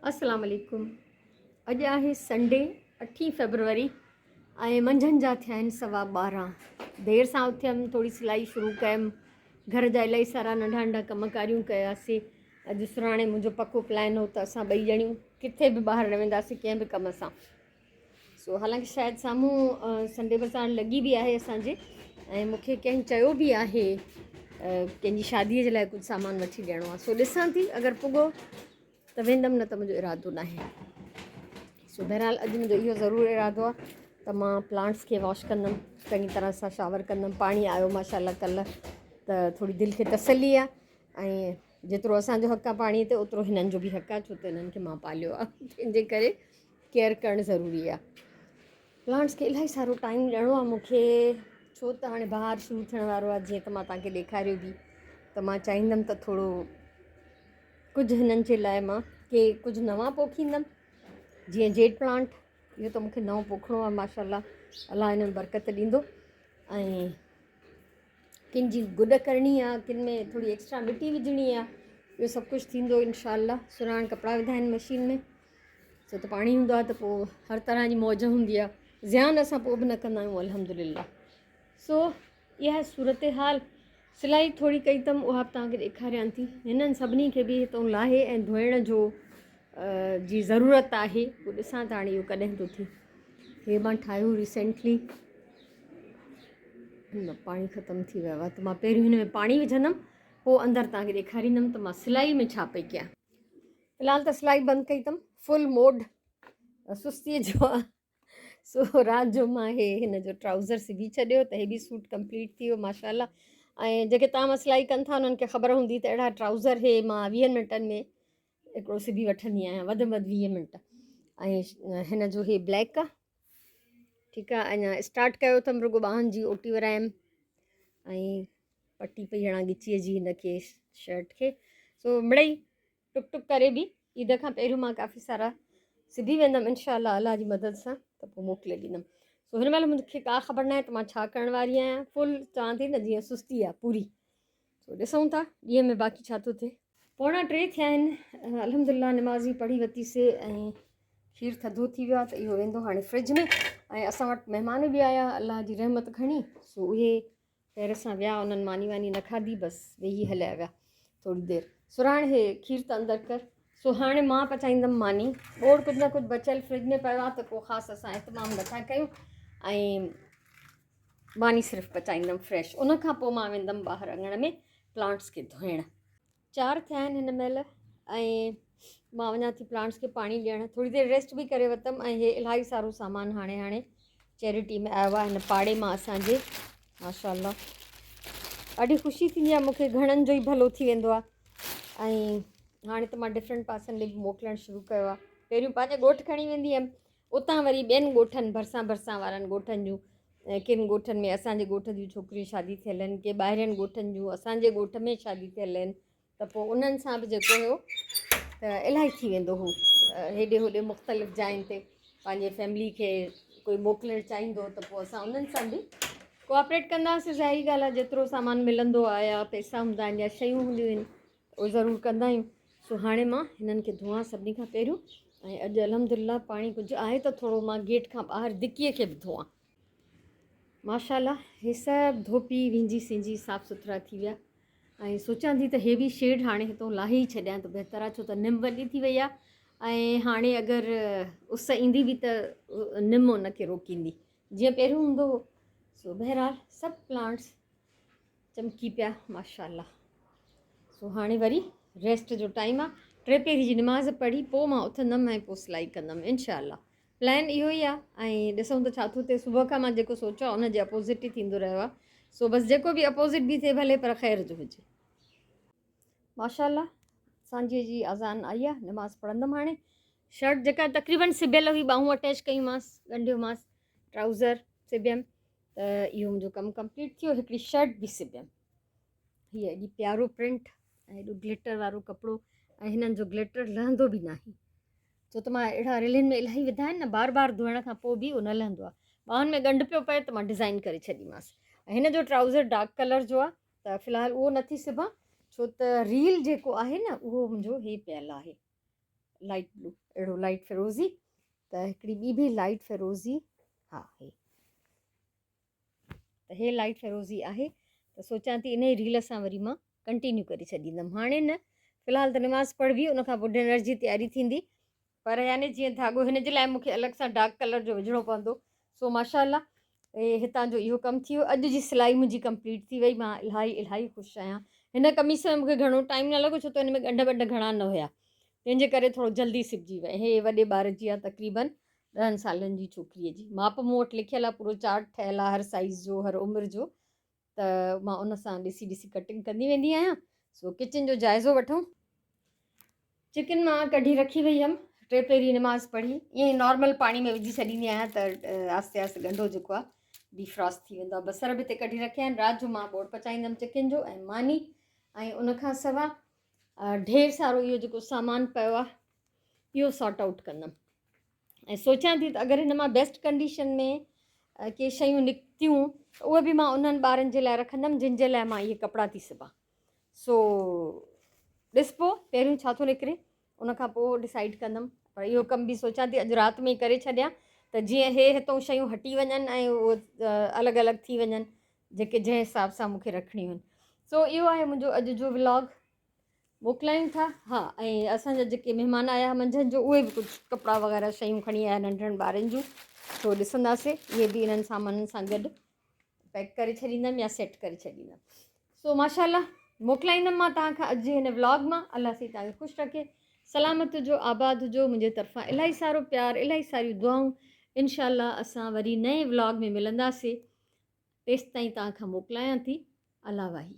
अस्सलाम वालेकुम। अॼु आहे संडे 8 फरवरी ऐं मंझंदि जा थिया आहिनि 12:15। देरि सां उथियमि, थोरी सिलाई शुरू कयमि, घर जा इलाही सारा नंढा नंढा कम कारियूं कयासीं। अॼु सुराणे मुंहिंजो पको प्लान हो त असां ॿई ॼणियूं किथे बि ॿाहिरि न वेंदासीं कंहिं बि कम सां। हालांकि शायदि साम्हूं संडे बाज़ार लॻी बि आहे असांजे, ऐं मूंखे कंहिं चयो बि आहे कंहिंजी शादीअ जे लाइ कुझु सामान वठी ॾियणो आहे। ॾिसां थी, अगरि पुॻो त वेंदमि, न त मुंहिंजो इरादो न आहे। बहरहाल अॼु मुंहिंजो इहो ज़रूरु इरादो आहे त मां प्लांट्स खे वॉश कंदमि, चङी तरह सां शावर कंदमि। पाणी आयो माशाल्लाह कल्ह, त थोरी दिलि खे तसली आहे। ऐं जेतिरो असांजो हक़ु आहे पाणीअ ते, ओतिरो हिननि जो बि हक़ु आहे, छो त हिननि खे मां पालियो आहे, तंहिंजे करे केयर करणु ज़रूरी आहे। प्लांट्स खे इलाही सारो टाइम ॾियणो आहे मूंखे, छो त हाणे बहार शुरू थियण वारो आहे। जीअं त मां तव्हांखे ॾेखारियो बि, त मां चाहींदमि त थोरो कुझु हिननि जे लाइ मां कुझु नवां पोखींदमि। जीअं जेड प्लांट, इहो त मूंखे नओं पोखिणो आहे माशाल्लाह, अलाह हिन में बरकत ॾींदो। ऐं किन जी गुॾ करणी आहे, किन में थोरी एक्स्ट्रा मिटी विझणी आहे, इहो सभु कुझु थींदो इंशाअल्लाह। सुराण कपिड़ा विधा आहिनि मशीन में, छो त पाणी हूंदो आहे त पोइ हर तरह जी मौज हूंदी आहे, ज़्यान असां पोइ बि न कंदा आहियूं अल्हम्दुलिल्लाह। इहा सूरत हाल। सिलाई थोरी कई अथमि, उहा बि तव्हांखे ॾेखारियां थी। हिननि सभिनी खे बि हितां लाहे ऐं धोइण जो जी ज़रूरत आहे। पोइ ॾिसां त हाणे इहो कॾहिं थो थिए। हे मां ठाहियो रिसेंटली, पाणी ख़तमु थी वियो आहे, त मां पहिरियों हिन में पाणी विझंदमि, पोइ अंदरि तव्हांखे ॾेखारींदमि त मां सिलाई में छा पई कयां। फ़िलहालु त सिलाई बंदि कई अथमि, फुल मोड सुस्तीअ जो आहे। राति जो मां हिन जो ट्राउज़र सिबी छॾियो, त हे बि सूट कंप्लीट थी वियो माशाल्लाह। ऐं जेके तव्हां मां सिलाई कनि था उन्हनि खे ख़बर हूंदी त अहिड़ा ट्राउज़र मां 20 मिंटनि में हिकिड़ो सिबी वठंदी आहियां, वधि में वधि 20 मिंट। ऐं हिन जो ब्लैक आहे, ठीकु आहे। अञा स्टार्ट कयो अथमि, रुगो ॿाहनि जी ओटी वरायमि ऐं पटी पई हणां ॻिचीअ जी हिनखे शर्ट खे। मिड़ई टुक टुक करे बि ईद खां पहिरियों मां काफ़ी सारा सिबी वेंदमि इंशाअल्लाह, अल्लाह जी मदद सां, त पोइ मोकिले ॾींदमि। हिन महिल मूंखे का ख़बर न आहे त मां छा करण वारी आहियां। फुल चवां थी न, जीअं सुस्ती आहे पूरी। ॾिसूं था ॾींहं में बाक़ी छा थो थिए। 2:45 थिया आहिनि, अल्हम्दुलिल्लाह निमाज़ी पढ़ी वरितीसीं ऐं खीरु थधो थी वियो आहे, त इहो वेंदो हाणे फ्रिज में। ऐं असां वटि महिमान बि आया अल्लाह जी रहमत खणी, उहे पहिरियों सां विया, उन्हनि मानी वानी न खाधी, बसि वेही हलिया विया थोरी देरि। सुराण खीरु त अंदरि कर। हाणे मां पचाईंदमि मानी। ॿोड़ कुझु न कुझु बचियलु फ्रिज में पियो आहे, त को ख़ासि असां इतमामु नथा कयूं, ऐं मानी सिर्फ़ु पचाईंदमि फ्रेश। उनखां पोइ मां वेंदमि ॿाहिरि अङण में प्लांट्स खे धोइणु। 4 थिया आहिनि हिन महिल, ऐं मां वञा थी प्लांट्स खे पाणी ॾियणु। थोरी देरि रेस्ट बि करे वरितमि, ऐं इलाही सारो सामान हाणे चैरिटी में आयो आहे, हिन पाड़े मां असांजे माशाल्लाह। ॾाढी ख़ुशी थींदी आहे मूंखे, घणनि जो ई भलो थी वेंदो आहे। ऐं हाणे त मां डिफरेंट पासनि ॾे बि मोकिलणु शुरू कयो आहे। पहिरियों पंहिंजे ॻोठु खणी वेंदी हुअमि, उतां वरी ॿियनि ॻोठनि भरिसां वारनि ॻोठनि जूं, ऐं किन ॻोठनि में असांजे ॻोठ जूं छोकिरियूं शादी थियल आहिनि, के ॿाहिरियनि ॻोठनि जूं असांजे ॻोठ में शादी थियल आहिनि, त पोइ उन्हनि सां बि जेको हुयो त इलाही थी वेंदो हो। हेॾे होॾे मुख़्तलिफ़ जायुनि ते पंहिंजे फैमिली खे कोई मोकिलणु चाहींदो, त पोइ असां उन्हनि सां बि कोऑपरेट कंदासीं। ज़ाहिरी ॻाल्हि आहे, जेतिरो सामान मिलंदो आहे या पैसा हूंदा आहिनि या शयूं हूंदियूं आहिनि, उहे ज़रूरु कंदा आहियूं। हाणे मां हिननि खे धोआं सभिनी खां पहिरियों, ऐं अॼु अल्हम्दुलिल्लाह पाणी कुझु आहे त थोरो मां गेट खां ॿाहिरि धिकीअ खे बि धोआं माशाल्लाह। हे सभु धोपी विंजी सिंजी साफ़ु सुथरा थी विया, ऐं सोचां थी त हे बि शेड हाणे हितां लाहे ई छॾियां त बहितर आहे, छो त निम वॾी थी वई आहे। ऐं हाणे अगरि उस ईंदी बि त निम उनखे रोकींदी, जीअं पहिरियों हूंदो हो। बहरहाल सभु प्लांट्स चमकी पिया माशाल्लाह। हाणे वरी रेस्ट जो टाइम आहे। 3 पहिरीं जी निमाज़ पढ़ी पोइ मां उथंदमि ऐं पोइ सिलाई कंदमि इंशाअल्लाह। प्लान इहो ई आहे, ऐं ॾिसूं त छा थो थिए। सुबुह खां मां जेको सोचियो आहे उनजे अपोज़िट ई थींदो रहियो आहे। बसि जेको बि अपोज़िट बि थिए भले, पर ख़ैर जो हुजे माशाल्लाह। सांझे जी अज़ान आई आहे, निमाज़ पढ़ंदमि हाणे। शर्ट जेका तक़रीबन सिबियल हुई, ॿाहूं अटैच कयूंमांसि, ॻंढियोमांसि, ट्राउज़र सिबियमि, त इहो मुंहिंजो कमु कंप्लीट थियो। हिकिड़ी शर्ट बि सिबियमि, हीअ एॾी प्यारो प्रिंट ऐं एॾो ग्लिटर वारो कपिड़ो, ऐं हिननि जो ग्लिटर लहंदो बि न आहे, छो त मां अहिड़ा रिलिन में इलाही विधा आहिनि न, बार बार धोइण खां पोइ बि उहो न लहंदो आहे। ॿाहुनि में ॻंढि पियो पए त मां डिज़ाइन करे छॾीमांसि। ऐं हिन जो ट्राउज़र डार्क कलर जो आहे, त फ़िलहालु उहो नथी सिबां, छो त रील जेको आहे न उहो मुंहिंजो पियल आहे, लाइट ब्लू, अहिड़ो लाइट फिरोज़ी। त हिकिड़ी ॿी बि लाइट फिरोज़ी, हा हे, त हे लाइट फिरोज़ी आहे। त सोचां थी इन ई रील सां वरी मां कंटिन्यू करे छॾींदमि। हाणे न, फ़िलहालु त निमाज़ पढ़बी, उनखां पोइ डिनर जी तयारी थींदी। पर यानी जीअं धाॻो हिन जे लाइ मूंखे अलॻि सां डार्क कलर जो विझणो पवंदो। सो माशाल्लाह हितां जो इहो कमु थी वियो। अॼु जी सिलाई मुंहिंजी कंप्लीट थी वई। मां इलाही ख़ुशि आहियां। हिन कमीस में मूंखे घणो टाइम न लॻो, छो त हिन में ॻंढ ॿंढ घणा न हुया, तंहिंजे करे थोरो जल्दी सिबजी वई। हे वॾे ॿार जी आहे, तक़रीबन 10 सालनि जी छोकिरीअ जी। माप मूं वटि लिखियलु आहे, पूरो चार्ट ठहियलु आहे हर साइज़ जो, हर उमिरि जो। त मां उन सां ॾिसी कटिंग कंदी वेंदी आहियां। सो किचन जो जाइज़ो वठूं। चिकन मां कढी रखी वई हुअमि, टे पहिरीं निमाज़ पढ़ी ईअं ई नॉर्मल पाणी में विझी छॾींदी आहियां, त आस्ते आस्ते ॻंढो जेको आहे डिफ्रॉस्ट थी वेंदो आहे। बसर बि हिते कढी रखिया आहिनि। राति जो मां बोड़ पचाईंदमि चिकन जो ऐं मानी। ऐं उनखां सवाइ ढेर सारो इहो जेको सामान पियो आहे इहो सॉर्ट आउट कंदमि। ऐं सोचां थी त अगरि हिन मां बेस्ट कंडीशन में के शयूं निकितियूं त उहे बि मां उन्हनि ॿारनि जे लाइ रखंदमि जिन जे लाइ मां इहे कपिड़ा थी सिबां। सो ॾिसबो पहिरियों छा थो निकिरे, उनखां पोइ डिसाइड कंदमि। पर इहो कमु बि सोचां थी अॼु राति में ई करे छॾियां, त जीअं हे हितां शयूं हटी वञनि ऐं उहे अलॻि अलॻि थी वञनि, जेके जंहिं हिसाब सां मूंखे रखणियूं आहिनि। सो इहो आहे मुंहिंजो अॼु जो व्लॉग। मोकिलायूं था। हा, ऐं असांजा जेके महिमान आया मंझंदि जो, उहे बि कुझु कपिड़ा वग़ैरह शयूं खणी आया नंढड़नि ॿारनि जूं। सो ॾिसंदासीं, इहे बि इन्हनि सामाननि सां गॾु पैक करे छॾींदमि या सेट करे छॾींदमि। सो माशाल्लाह मोकिलाईंदमि मां तव्हांखां अॼु जे हिन व्लॉग मां। अलाह साईं तव्हांखे ख़ुशि रखे, सलामत हुजो, आबाद हुजो। मुंहिंजे तरफ़ां इलाही सारो प्यार, इलाही सारियूं दुआऊं। इनशाअल्लाह असां वरी नए व्लॉग में मिलंदासीं। तेसिताईं तव्हांखां मोकिलायां थी। अला वाही।